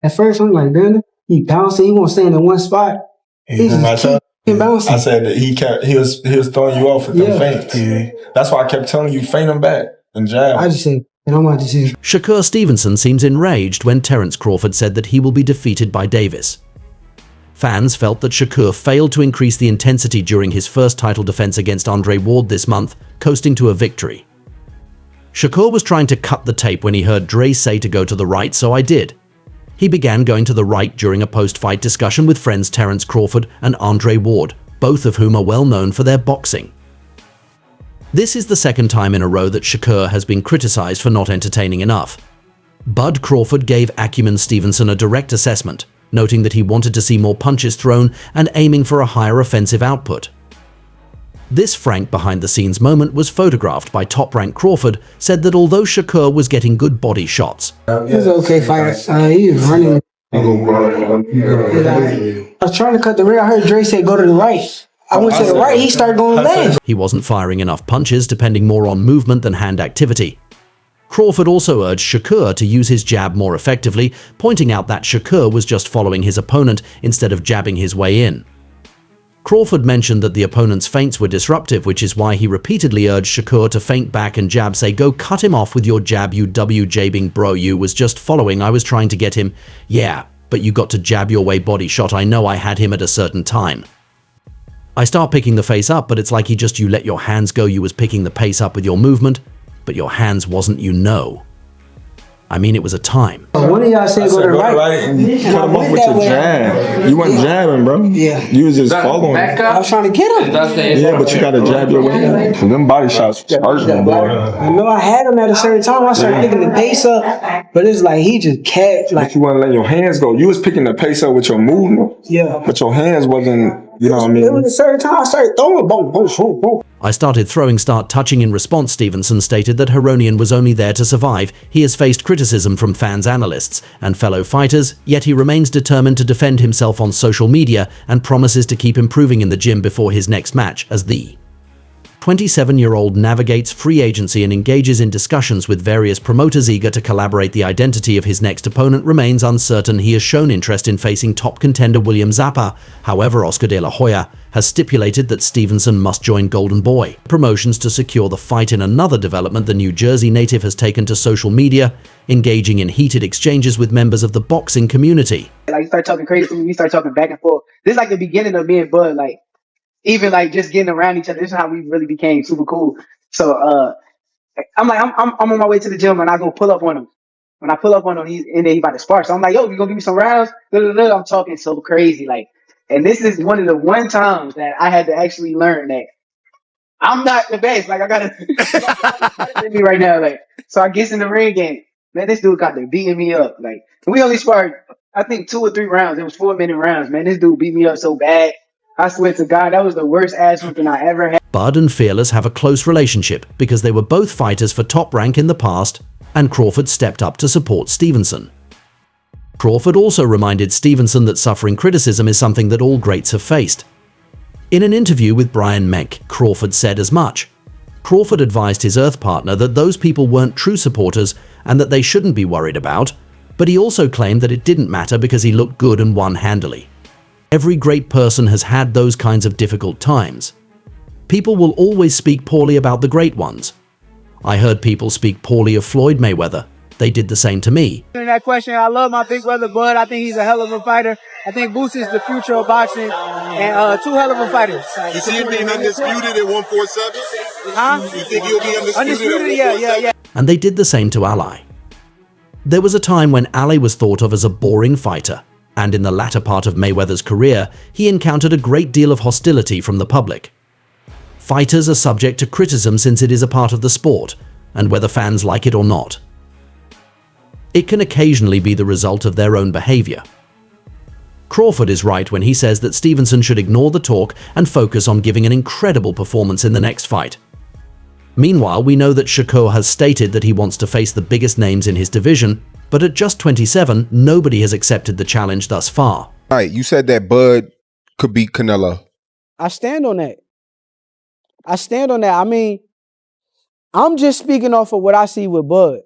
At first, I'm like, man, he bouncing. He won't stand in one spot. He just keep bouncing. I said that he was throwing you off with them feints. Yeah. That's why I kept telling you, feint him back and jab. I just said, I'm not decision. Shakur Stevenson seems enraged when Terrence Crawford said that he will be defeated by Davis. Fans felt that Shakur failed to increase the intensity during his first title defense against Andre Ward this month, coasting to a victory. Shakur was trying to cut the tape when he heard Dre say to go to the right, so I did. He began going to the right during a post-fight discussion with friends Terrence Crawford and Andre Ward, both of whom are well known for their boxing. This is the second time in a row that Shakur has been criticized for not entertaining enough. Bud Crawford gave Acumen Stevenson a direct assessment, noting that he wanted to see more punches thrown and aiming for a higher offensive output. This frank behind-the-scenes moment was photographed by top-ranked Crawford, said that although Shakur was getting good body shots, He was an okay fighter. He was running. I was trying to cut the rear. I heard Dre say go to the right. I went to the right, he started going left. He wasn't firing enough punches, depending more on movement than hand activity. Crawford also urged Shakur to use his jab more effectively, pointing out that Shakur was just following his opponent instead of jabbing his way in. Crawford mentioned that the opponent's feints were disruptive, which is why he repeatedly urged Shakur to feint back and jab, say, go cut him off with your jab, you jabbing bro, you was just following, I was trying to get him. Yeah, but you got to jab your way body shot, I know I had him at a certain time. I start picking the face up, but it's like you let your hands go, you was picking the pace up with your movement, but your hands wasn't, you know. I mean, it was a time. One of y'all said go to the right. And you cut him off with your jab. You weren't jabbing, bro. Yeah. You was just following. I was trying to get him. Yeah, but you got to jab your way in. So them body shots was hurting, boy. I know I had him at a certain time. I started picking the pace up, but it's like he just kept like. But you weren't letting your hands go. You was picking the pace up with your movement. Yeah. But your hands wasn't. You know what I mean? It was a certain time I started throwing, boom, boom, boom, boom. I started throwing, start touching. In response, Stevenson stated that Heronian was only there to survive. He has faced criticism from fans, analysts, and fellow fighters, yet he remains determined to defend himself on social media and promises to keep improving in the gym before his next match as the 27-year-old navigates free agency and engages in discussions with various promoters eager to collaborate. The identity of his next opponent remains uncertain. He has shown interest in facing top contender William Zappa. However, Oscar de la Hoya has stipulated that Stevenson must join Golden Boy promotions to secure the fight. In another development, the New Jersey native has taken to social media, engaging in heated exchanges with members of the boxing community. Like, you start talking crazy, we start talking back and forth. This is like the beginning of me and Bud, like, even like just getting around each other. This is how we really became super cool. So I'm like, I'm on my way to the gym and I go pull up on him. When I pull up on him, he about to spar. So I'm like, yo, you gonna give me some rounds? I'm talking so crazy, like, and this is one of the times that I had to actually learn that I'm not the best. Like, I gotta me right now. Like, so I get in the ring game. Man, this dude got there beating me up. Like, we only sparred, I think 2 or 3 rounds. It was 4-minute rounds. Man, this dude beat me up so bad. I swear to God, that was the worst ass whooping I ever had. Bud and Fearless have a close relationship because they were both fighters for Top Rank in the past, and Crawford stepped up to support Stevenson. Crawford also reminded Stevenson that suffering criticism is something that all greats have faced. In an interview with Brian Menck, Crawford said as much. Crawford advised his Earth partner that those people weren't true supporters and that they shouldn't be worried about, but he also claimed that it didn't matter because he looked good and won handily. Every great person has had those kinds of difficult times. People will always speak poorly about the great ones. I heard people speak poorly of Floyd Mayweather. They did the same to me. In that question, I love my big brother Bud. I think he's a hell of a fighter. I think Boots is the future of boxing, and 2 hell of a fighters. You see him being undisputed at 147? Huh? You think he'll be undisputed? Yeah. And they did the same to Ali. There was a time when Ali was thought of as a boring fighter, and in the latter part of Mayweather's career, he encountered a great deal of hostility from the public. Fighters are subject to criticism since it is a part of the sport, and whether fans like it or not. It can occasionally be the result of their own behavior. Crawford is right when he says that Stevenson should ignore the talk and focus on giving an incredible performance in the next fight. Meanwhile, we know that Shakur has stated that he wants to face the biggest names in his division, but at just 27, nobody has accepted the challenge thus far. All right, you said that Bud could beat Canelo. I stand on that. I mean, I'm just speaking off of what I see with Bud.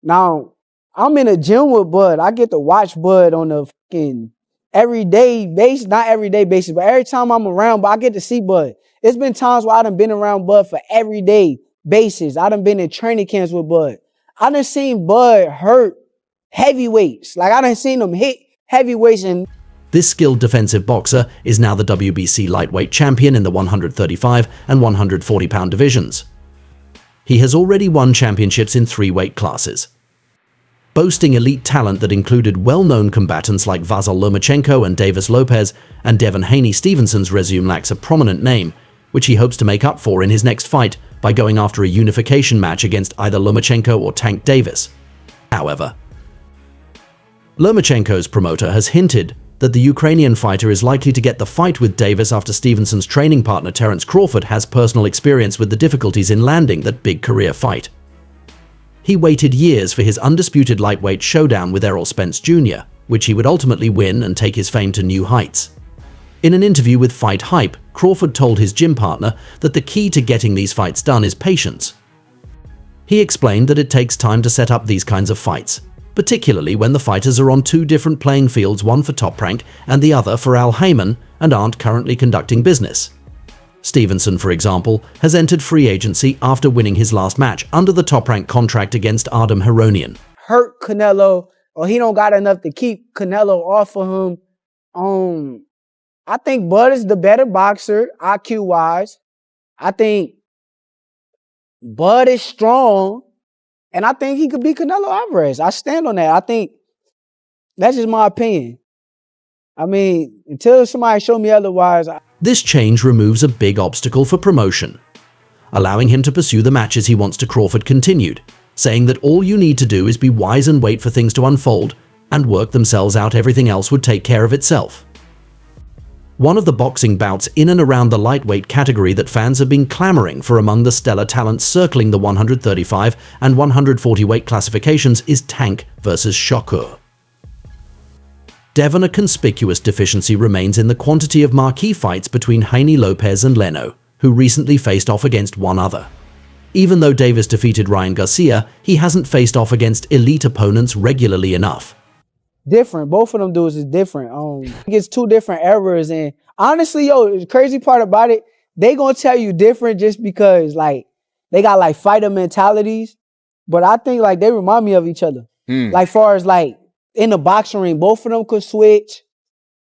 Now, I'm in a gym with Bud. I get to watch Bud on a fucking everyday basis, not everyday basis, but every time I'm around, but I get to see Bud. It's been times where I done been around Bud for everyday basis. I done been in training camps with Bud. I done seen Bud hurt heavyweights. Like I done seen him hit heavyweights. And This skilled defensive boxer is now the WBC lightweight champion in the 135 and 140 pound divisions. He has already won championships in 3 weight classes. Boasting elite talent that included well-known combatants like Vasyl Lomachenko and Davis Lopez, and Devin Haney, Stevenson's resume lacks a prominent name, which he hopes to make up for in his next fight by going after a unification match against either Lomachenko or Tank Davis. However, Lomachenko's promoter has hinted that the Ukrainian fighter is likely to get the fight with Davis after Stevenson's training partner Terrence Crawford has personal experience with the difficulties in landing that big career fight. He waited years for his undisputed lightweight showdown with Errol Spence Jr., which he would ultimately win and take his fame to new heights. In an interview with Fight Hype, Crawford told his gym partner that the key to getting these fights done is patience. He explained that it takes time to set up these kinds of fights, particularly when the fighters are on 2 different playing fields, one for Top Rank and the other for Al Haymon, and aren't currently conducting business. Stevenson, for example, has entered free agency after winning his last match under the Top Rank contract against Artem Hironian. hurt Canelo, or he don't got enough to keep Canelo off of him. I think Bud is the better boxer, IQ-wise. I think Bud is strong, and I think he could beat Canelo Alvarez. I stand on that. I think that's just my opinion. I mean, until somebody show me otherwise. This change removes a big obstacle for promotion, allowing him to pursue the matches he wants to. Crawford continued, saying that all you need to do is be wise and wait for things to unfold and work themselves out. Everything else would take care of itself. One of the boxing bouts in and around the lightweight category that fans have been clamoring for among the stellar talents circling the 135 and 140 weight classifications is Tank versus Shakur. Devon, a conspicuous deficiency remains in the quantity of marquee fights between Haney, Lopez and Leno, who recently faced off against one other. Even though Davis defeated Ryan Garcia, he hasn't faced off against elite opponents regularly enough. Different. Both of them dudes is different. It's 2 different eras, and honestly, the crazy part about it, they gonna tell you different just because like they got like fighter mentalities, but I think like they remind me of each other. Like far as like in the boxing ring, both of them could switch.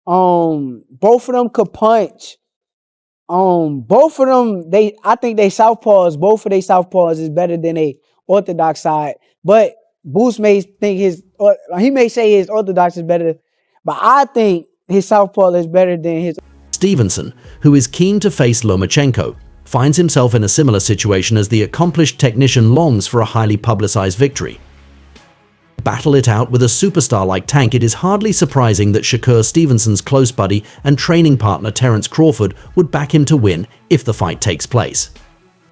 Both of them could punch. Both of them, I think they southpaws. Both of they southpaws is better than a orthodox side, but Boost may think he may say his orthodox is better, but I think his southpaw is better than his. Stevenson, who is keen to face Lomachenko, finds himself in a similar situation as the accomplished technician longs for a highly publicized victory. Battle it out with a superstar like Tank, it is hardly surprising that Shakur Stevenson's close buddy and training partner Terrence Crawford would back him to win if the fight takes place.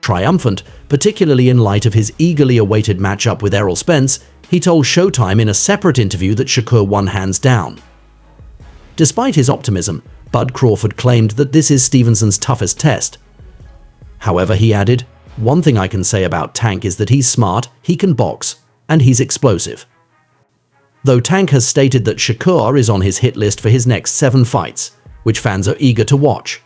Triumphant, particularly in light of his eagerly awaited matchup with Errol Spence, he told Showtime in a separate interview that Shakur won hands down. Despite his optimism, Bud Crawford claimed that this is Stevenson's toughest test. However, he added, "One thing I can say about Tank is that he's smart, he can box, and he's explosive." Though Tank has stated that Shakur is on his hit list for his next 7 fights, which fans are eager to watch.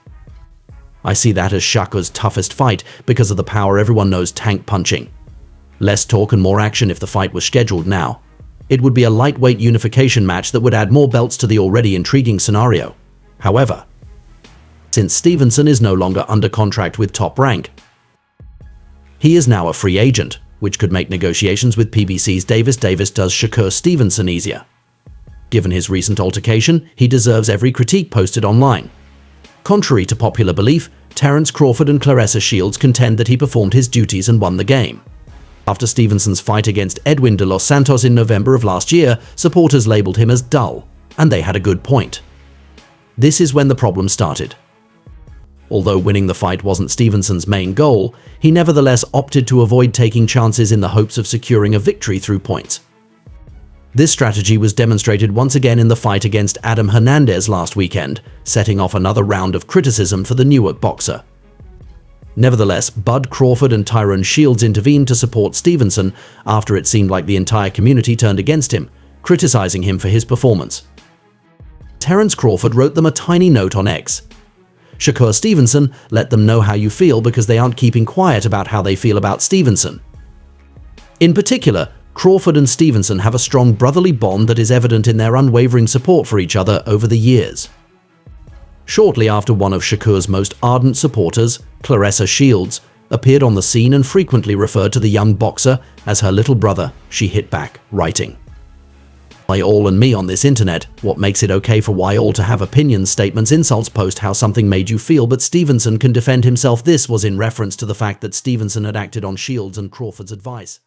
I see that as Shakur's toughest fight because of the power everyone knows Tank punching. Less talk and more action if the fight was scheduled now. It would be a lightweight unification match that would add more belts to the already intriguing scenario. However, since Stevenson is no longer under contract with Top Rank, he is now a free agent, which could make negotiations with PBC's Davis does Shakur Stevenson easier. Given his recent altercation, he deserves every critique posted online. Contrary to popular belief, Terrence Crawford and Claressa Shields contend that he performed his duties and won the game. After Stevenson's fight against Edwin de los Santos in November of last year, supporters labeled him as dull, and they had a good point. This is when the problem started. Although winning the fight wasn't Stevenson's main goal, he nevertheless opted to avoid taking chances in the hopes of securing a victory through points. This strategy was demonstrated once again in the fight against Adam Hernandez last weekend, setting off another round of criticism for the Newark boxer. Nevertheless, Bud Crawford and Tyrone Shields intervened to support Stevenson after it seemed like the entire community turned against him, criticizing him for his performance. Terrence Crawford wrote them a tiny note on X. Shakur Stevenson, let them know how you feel because they aren't keeping quiet about how they feel about Stevenson. In particular, Crawford and Stevenson have a strong brotherly bond that is evident in their unwavering support for each other over the years. Shortly after, one of Shakur's most ardent supporters, Claressa Shields, appeared on the scene and frequently referred to the young boxer as her little brother. She hit back, writing, "Why all and me on this internet? What makes it okay for why all to have opinions, statements, insults, post how something made you feel, but Stevenson can defend himself." This was in reference to the fact that Stevenson had acted on Shields and Crawford's advice.